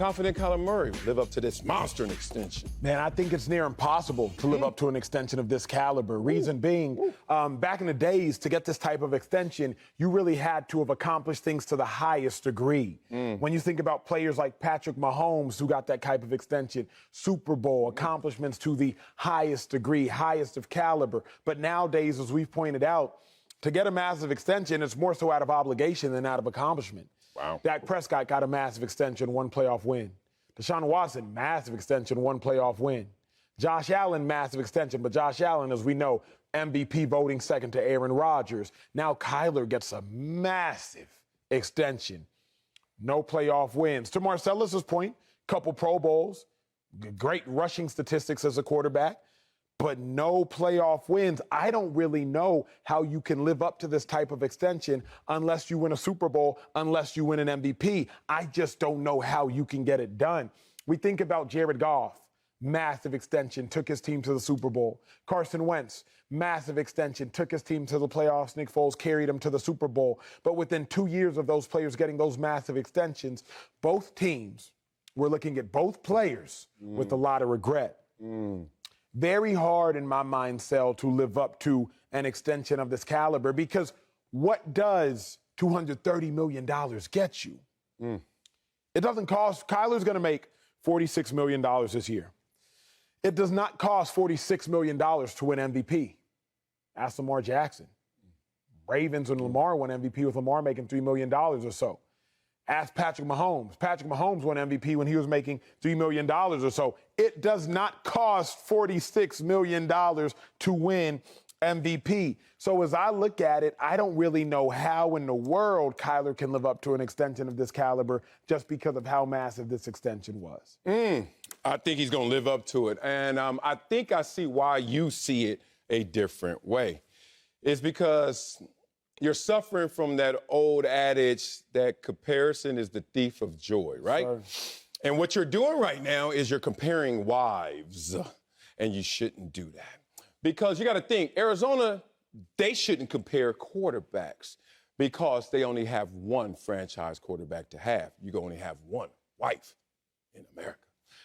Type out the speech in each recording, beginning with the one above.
confident Kyler Murray will live up to this monster extension? Man, I think it's near impossible to live up to an extension of this caliber. Reason being, back in the days, to get this type of extension, you really had to have accomplished things to the highest degree. When you think about players like Patrick Mahomes, who got that type of extension, Super Bowl, accomplishments to the highest degree, highest of caliber. But nowadays, as we've pointed out, to get a massive extension, it's more so out of obligation than out of accomplishment. Wow. Dak Prescott got a massive extension, one playoff win. Deshaun Watson, massive extension, one playoff win. Josh Allen, massive extension, but Josh Allen, as we know, MVP voting second to Aaron Rodgers. Now Kyler gets a massive extension. No playoff wins. To Marcellus's point, couple Pro Bowls, great rushing statistics as a quarterback, but no playoff wins. I don't really know how you can live up to this type of extension unless you win a Super Bowl, unless you win an MVP. I just don't know how you can get it done. We think about Jared Goff, massive extension, took his team to the Super Bowl. Carson Wentz, massive extension, took his team to the playoffs. Nick Foles carried him to the Super Bowl. But within 2 years of those players getting those massive extensions, both teams were looking at both players with a lot of regret. Very hard in my mind, Sel, to live up to an extension of this caliber, because what does $230 million get you? It doesn't cost, Kyler's going to make $46 million this year. It does not cost $46 million to win MVP. Ask Lamar Jackson. Ravens and Lamar won MVP with Lamar making $3 million or so. Ask Patrick Mahomes. Patrick Mahomes won MVP when he was making $3 million or so. It does not cost $46 million to win MVP. So as I look at it, I don't really know how in the world Kyler can live up to an extension of this caliber just because of how massive this extension was. I think he's going to live up to it. And I think I see why you see it a different way. It's because you're suffering from that old adage that comparison is the thief of joy, right? Sure. And what you're doing right now is you're comparing wives, and you shouldn't do that. Because you got to think, Arizona, they shouldn't compare quarterbacks because they only have one franchise quarterback to have. You can only have one wife in America.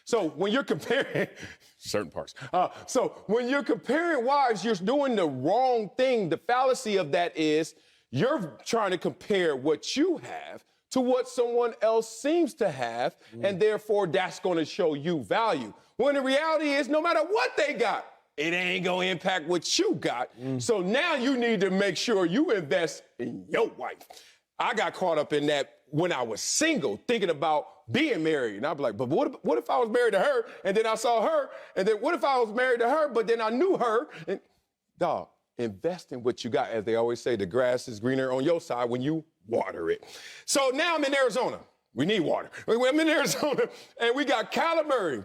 So when you're comparing certain parts, so when you're comparing wives, you're doing the wrong thing. The fallacy of that is you're trying to compare what you have to what someone else seems to have, and therefore that's going to show you value. When the reality is, no matter what they got, it ain't going to impact what you got. So now you need to make sure you invest in your wife. I got caught up in that when I was single, thinking about being married. And I'd be like, but what if I was married to her, and then I saw her, and then what if I was married to her, but then I knew her? And dog, invest in what you got. As they always say, the grass is greener on your side when you water it. So now I'm in Arizona. We need water. I'm in Arizona, and we got Kyler Murray.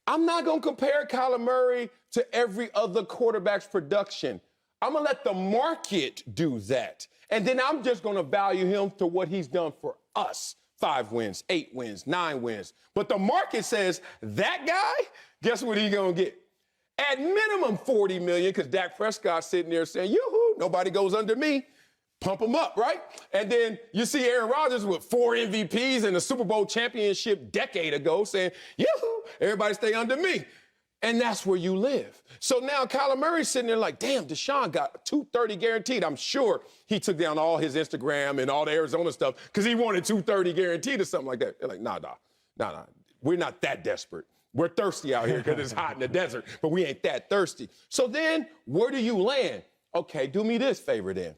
I'm not going to compare Kyler Murray to every other quarterback's production. I'm going to let the market do that. And then I'm just going to value him to what he's done for us. 5 wins, 8 wins, 9 wins. But the market says that guy, guess what he's going to get? At minimum $40 million, because Dak Prescott's sitting there saying, yoo-hoo, nobody goes under me. Pump him up, right? And then you see Aaron Rodgers with 4 MVPs and a Super Bowl championship decade ago saying, yoo-hoo, everybody stay under me. And that's where you live. So now Kyler Murray's sitting there like, damn, Deshaun got $230 guaranteed. I'm sure he took down all his Instagram and all the Arizona stuff because he wanted $230 guaranteed or something like that. They're like, nah. We're not that desperate. We're thirsty out here because it's hot in the desert, but we ain't that thirsty. So then where do you land? Okay, do me this favor then.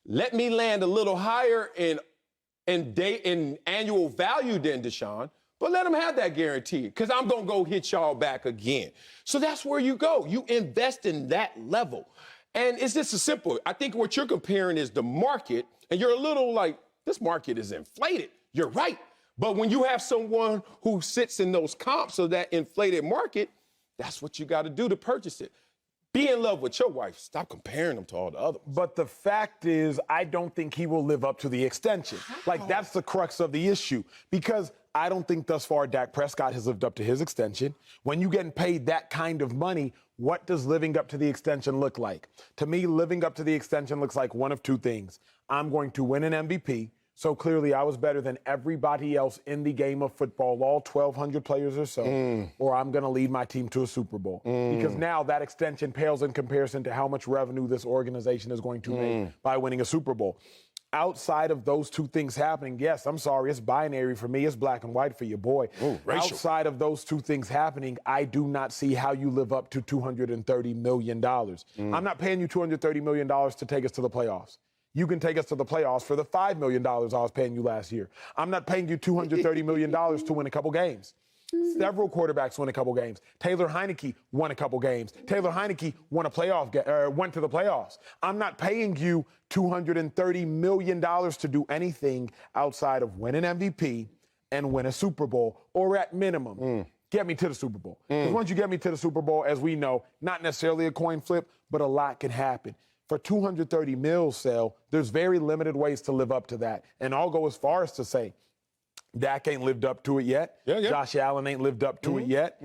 Let me land a little higher in annual value than Deshaun, but let him have that guarantee because I'm going to go hit y'all back again. So that's where you go. You invest in that level. And it's just as simple. I think what you're comparing is the market, and you're a little like, this market is inflated. You're right. But when you have someone who sits in those comps of that inflated market, that's what you got to do to purchase it. Be in love with your wife. Stop comparing them to all the other ones. But the fact is, I don't think he will live up to the extension. Like, that's the crux of the issue. Because I don't think thus far Dak Prescott has lived up to his extension. When you're getting paid that kind of money, what does living up to the extension look like? To me, living up to the extension looks like one of two things. I'm going to win an MVP, So clearly I was better than everybody else in the game of football, all 1,200 players or so, or I'm going to lead my team to a Super Bowl. Because now that extension pales in comparison to how much revenue this organization is going to make by winning a Super Bowl. Outside of those two things happening, yes, I'm sorry, it's binary for me. It's black and white for your boy. Ooh, racial. Outside of those two things happening, I do not see how you live up to $230 million. I'm not paying you $230 million to take us to the playoffs. You can take us to the playoffs for the $5 million I was paying you last year. I'm not paying you $230 million to win a couple games. Several quarterbacks win a couple games. Taylor Heineke won a couple games. Taylor Heineke won went to the playoffs. I'm not paying you $230 million to do anything outside of win an MVP and win a Super Bowl, or at minimum, get me to the Super Bowl. Because once you get me to the Super Bowl, as we know, not necessarily a coin flip, but a lot can happen. For $230 million, Sal, there's very limited ways to live up to that. And I'll go as far as to say, Dak ain't lived up to it yet. Josh Allen ain't lived up to it yet.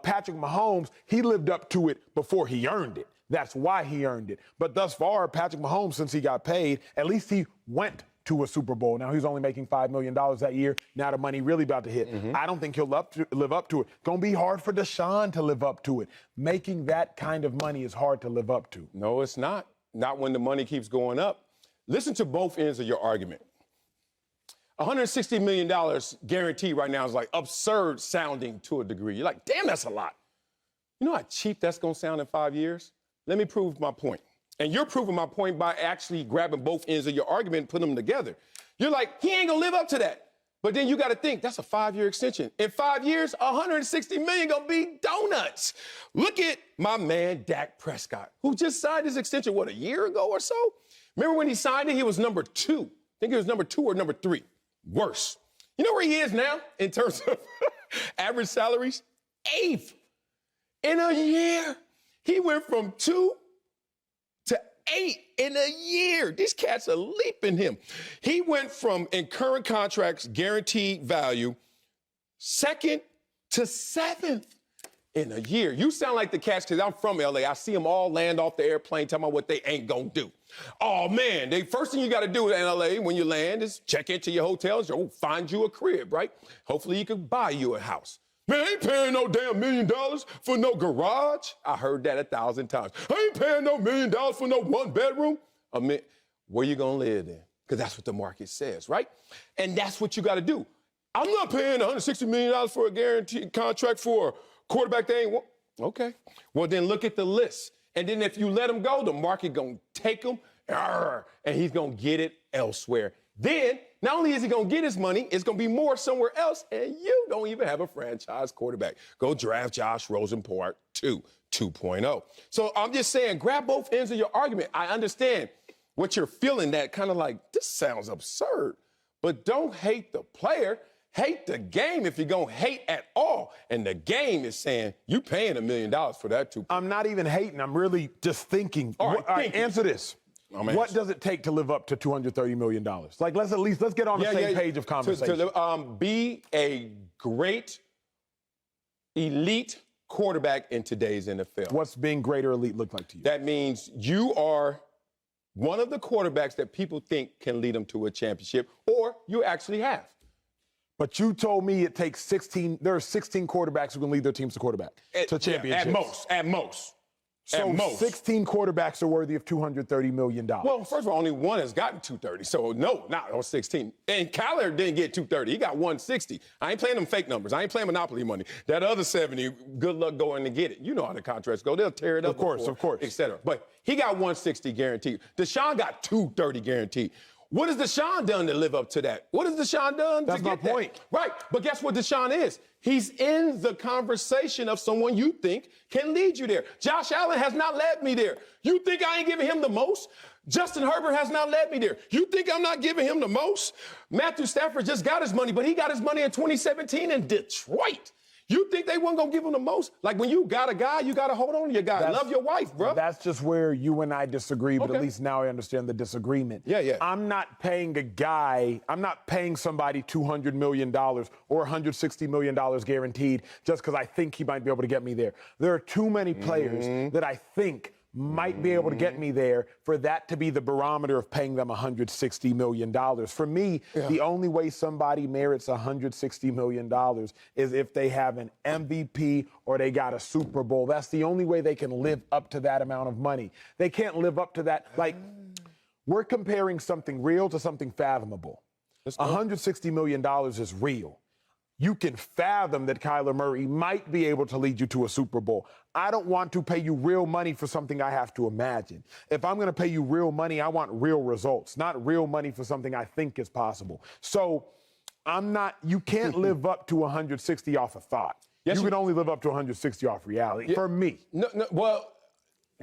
Patrick Mahomes, he lived up to it before he earned it. That's why he earned it. But thus far, Patrick Mahomes, since he got paid, at least he went to a Super Bowl. Now, he's only making $5 million that year. Now the money really about to hit. I don't think he'll live up to it. Going to be hard for Deshaun to live up to it. Making that kind of money is hard to live up to. No, it's not. Not when the money keeps going up. Listen to both ends of your argument. $160 million guaranteed right now is like absurd sounding to a degree. You're like, damn, that's a lot. You know how cheap that's going to sound in 5 years? Let me prove my point. And you're proving my point by actually grabbing both ends of your argument and putting them together. You're like, he ain't going to live up to that. But then you got to think, that's a 5-year extension. In 5 years, $160 million going to be donuts. Look at my man, Dak Prescott, who just signed his extension, a year ago or so? Remember when he signed it, he was number 2. I think he was number 2 or number 3. Worse. You know where he is now in terms of average salaries? 8th. In a year, he went from 2 to 8 in a year. These cats are leaping him. He went from, in current contracts, guaranteed value, 2nd to 7th in a year. You sound like the cats, because I'm from LA. I see them all land off the airplane talking about what they ain't gonna do. Oh, man, the first thing you got to do in L.A. when you land is check into your hotels, find you a crib, right? Hopefully you can buy you a house. Man, I ain't paying no damn $1 million for no garage. I heard that 1,000 times. I ain't paying no $1 million for no 1 bedroom. Where you going to live then? Because that's what the market says, right? And that's what you got to do. I'm not paying $160 million for a guaranteed contract for a quarterback that ain't want. Okay. Well, then look at the list. And then if you let him go, the market going to take him, and he's going to get it elsewhere. Then, not only is he going to get his money, it's going to be more somewhere else, and you don't even have a franchise quarterback. Go draft Josh Rosen Part 2.0. So I'm just saying, grab both ends of your argument. I understand what you're feeling, that kind of like, this sounds absurd. But don't hate the player. Hate the game if you're going to hate at all. And the game is saying, you paying $1 million for that too. I'm not even hating. I'm really just thinking. All right, answer this. What does it take to live up to $230 million? Like, let's get on the same page of conversation. To be a great elite quarterback in today's NFL. What's being great or elite look like to you? That means you are one of the quarterbacks that people think can lead them to a championship, or you actually have. But you told me it takes 16. There are 16 quarterbacks who can lead their teams to championships. Yeah, at most. So 16 quarterbacks are worthy of $230 million. Well, first of all, only one has gotten 230. So no, not all 16. And Kyler didn't get 230. He got 160. I ain't playing them fake numbers. I ain't playing Monopoly money. That other 70, good luck going to get it. You know how the contracts go. They'll tear it up. Of course. Et cetera. But he got 160 guaranteed. Deshaun got 230 guaranteed. What has Deshaun done to live up to that? What has Deshaun done That's to get my point. that? Right. But guess what Deshaun is? He's in the conversation of someone you think can lead you there. Josh Allen has not led me there. You think I ain't giving him the most? Justin Herbert has not led me there. You think I'm not giving him the most? Matthew Stafford just got his money, but he got his money in 2017 in Detroit. You think they weren't going to give him the most? Like, when you got a guy, you got to hold on to your guy. Love your wife, bro. That's just where you and I disagree, but at least now I understand the disagreement. Yeah. I'm not paying somebody $200 million or $160 million guaranteed just because I think he might be able to get me there. There are too many players that I think might be able to get me there for that to be the barometer of paying them $160 million. For me, the only way somebody merits $160 million is if they have an MVP or they got a Super Bowl. That's the only way they can live up to that amount of money. They can't live up to that. Like, we're comparing something real to something fathomable. $160 million is real. You can fathom that Kyler Murray might be able to lead you to a Super Bowl. I don't want to pay you real money for something I have to imagine. If I'm going to pay you real money, I want real results, not real money for something I think is possible. So you can't live up to 160 off a thought. Yes, you can only live up to 160 off reality, for me. Well,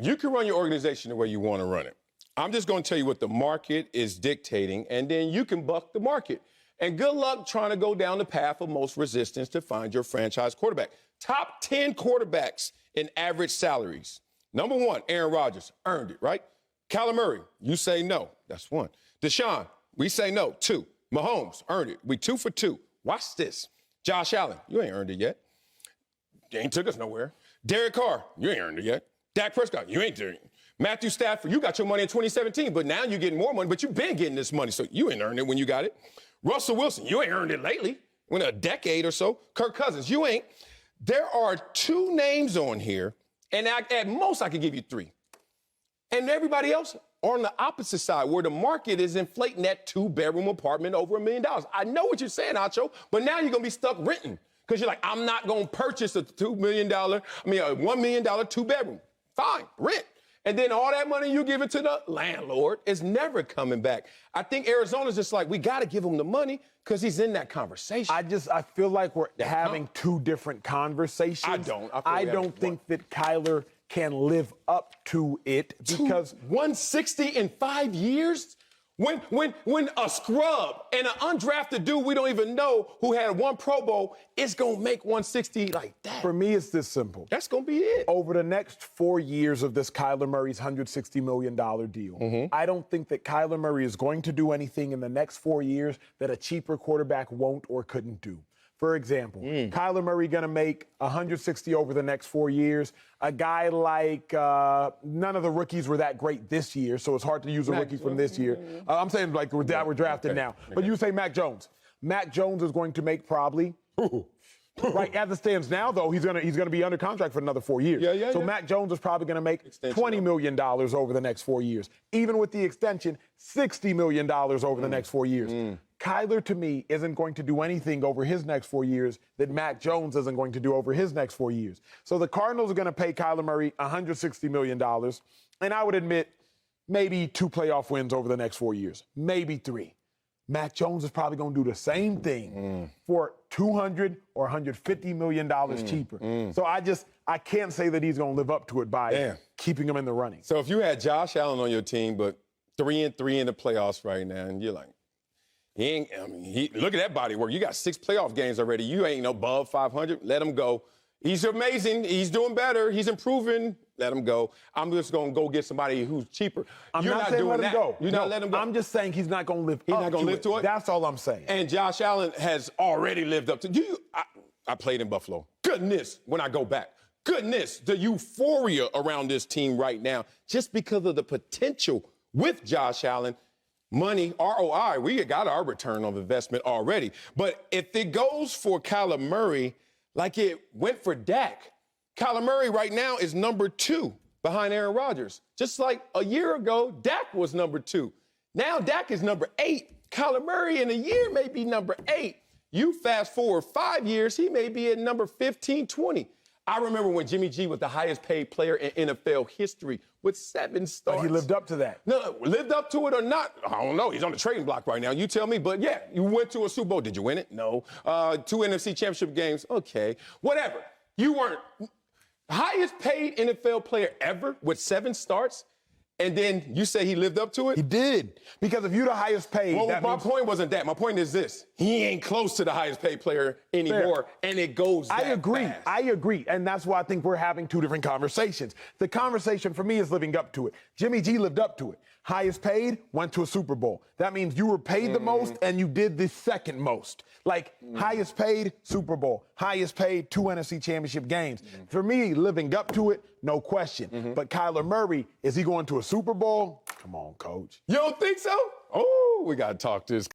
you can run your organization the way you want to run it. I'm just going to tell you what the market is dictating, and then you can buck the market. And good luck trying to go down the path of most resistance to find your franchise quarterback. Top 10 quarterbacks in average salaries. Number 1, Aaron Rodgers, earned it, right? Kyler Murray, you say no. That's 1. Deshaun, we say no. 2. Mahomes, earned it. We 2 for 2. Watch this. Josh Allen, you ain't earned it yet. You ain't took us nowhere. Derek Carr, you ain't earned it yet. Dak Prescott, you ain't doing it. Matthew Stafford, you got your money in 2017, but now you're getting more money, but you've been getting this money, so you ain't earned it when you got it. Russell Wilson, you ain't earned it lately, in a decade or so. Kirk Cousins, you ain't. There are 2 names on here, and at most I could give you 3. And everybody else are on the opposite side, where the market is inflating that 2-bedroom apartment over $1 million. I know what you're saying, Acho, but now you're going to be stuck renting because you're like, I'm not going to purchase a $1 million 2-bedroom. Fine, rent. And then all that money you give it to the landlord is never coming back. I think Arizona's just like, we got to give him the money because he's in that conversation. I feel like we're having 2 different conversations. I don't think that Kyler can live up to it because 160 in 5 years? When a scrub and an undrafted dude we don't even know who had 1 Pro Bowl is going to make 160 like that. For me, it's this simple. That's going to be it. Over the next 4 years of this Kyler Murray's $160 million deal, I don't think that Kyler Murray is going to do anything in the next 4 years that a cheaper quarterback won't or couldn't do. For example, Kyler Murray going to make 160 over the next 4 years. A guy like none of the rookies were that great this year, so it's hard to use a rookie from this year. I'm saying like we're drafted now. But you say Mac Jones. Mac Jones is going to make probably right as it stands now, though he's gonna be under contract for another 4 years. So Mac Jones is probably going to make $20 million over the next 4 years. Even with the extension, $60 million over the next 4 years. Kyler, to me, isn't going to do anything over his next 4 years that Mac Jones isn't going to do over his next 4 years. So the Cardinals are going to pay Kyler Murray $160 million, and I would admit maybe 2 playoff wins over the next 4 years, maybe 3. Mac Jones is probably going to do the same thing for $200 or $150 million cheaper. So I can't say that he's going to live up to it by keeping him in the running. So if you had Josh Allen on your team, but 3-3 in the playoffs right now, and you're like, look at that body work. You got 6 playoff games already. You ain't above 500. Let him go. He's amazing. He's doing better. He's improving. Let him go. I'm just going to go get somebody who's cheaper. You're not saying let him go. You're not letting him go. I'm just saying he's not going to live up to it. He's not going to live to it? That's all I'm saying. And Josh Allen has already lived up to I played in Buffalo. Goodness, when I go back. Goodness, the euphoria around this team right now, just because of the potential with Josh Allen. Money, ROI, we got our return on investment already. But if it goes for Kyler Murray like it went for Dak, Kyler Murray right now is number 2 behind Aaron Rodgers. Just like a year ago, Dak was number 2. Now Dak is number 8. Kyler Murray in a year may be number 8. You fast forward 5 years, he may be at number 15, 20. I remember when Jimmy G was the highest paid player in NFL history with 7 starts. But he lived up to that. No, lived up to it or not, I don't know. He's on the trading block right now. You tell me. But, yeah, you went to a Super Bowl. Did you win it? No. 2 NFC championship games. Okay. Whatever. You weren't highest paid NFL player ever with 7 starts. And then you say he lived up to it? He did. Because if you're the highest paid, well, my point wasn't that. My point is this. He ain't close to the highest paid player anymore, and it goes that fast. I agree. And that's why I think we're having 2 different conversations. The conversation for me is living up to it. Jimmy G lived up to it. Highest paid, went to a Super Bowl. That means you were paid the most and you did the second most. Like, highest paid, Super Bowl. Highest paid, 2 NFC Championship games. For me, living up to it, no question. But Kyler Murray, is he going to a Super Bowl? Come on, coach. You don't think so? Oh, we got to talk this.